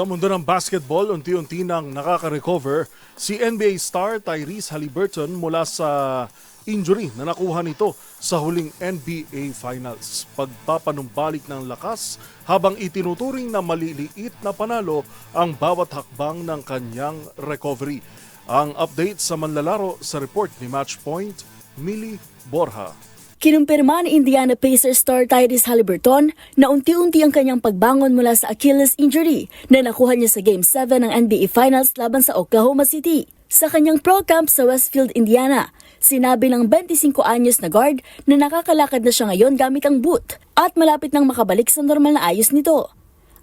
Sa mundo ng basketball, unti-unti nang nakaka-recover si NBA star Tyrese Haliburton mula sa injury na nakuha nito sa huling NBA Finals. Pagpapanumbalik ng lakas habang itinuturing na maliliit na panalo ang bawat hakbang ng kanyang recovery. Ang update sa manlalaro sa report ni Matchpoint, Millie Borja. Kinumpirma ni Indiana Pacers star Tyrese Haliburton na unti-unti ang kanyang pagbangon mula sa Achilles injury na nakuha niya sa Game 7 ng NBA Finals laban sa Oklahoma City. Sa kanyang pro camp sa Westfield, Indiana, sinabi ng 25 anyos na guard na nakakalakad na siya ngayon gamit ang boot at malapit nang makabalik sa normal na ayos nito.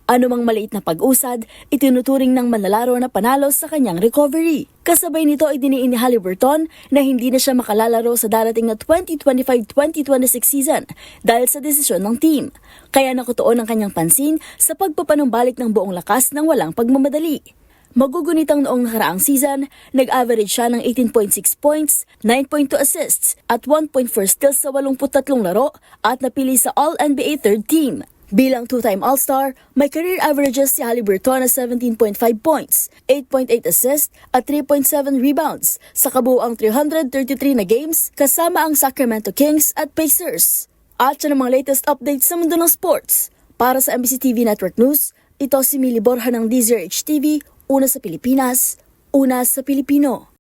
Anumang maliit na pag-usad, itinuturing ng manlalaro na panalo sa kanyang recovery. Kasabay nito ay diniin ni Haliburton na hindi na siya makalalaro sa darating na 2025-2026 season dahil sa desisyon ng team. Kaya nakutuon ang kanyang pansin sa pagpapanumbalik ng buong lakas ng walang pagmamadali. Magugunitang noong nakaraang season, nag-average siya ng 18.6 points, 9.2 assists at 1.4 steals sa 83 laro at napili sa All-NBA third team. Bilang two-time All-Star, may career averages si Haliburton na 17.5 points, 8.8 assists at 3.7 rebounds sa kabuuang 333 na games kasama ang Sacramento Kings at Pacers. At siya ng mga latest updates sa mundo ng sports. Para sa MBC TV Network News, ito si Millie Borja ng DZRH TV, una sa Pilipinas, una sa Pilipino.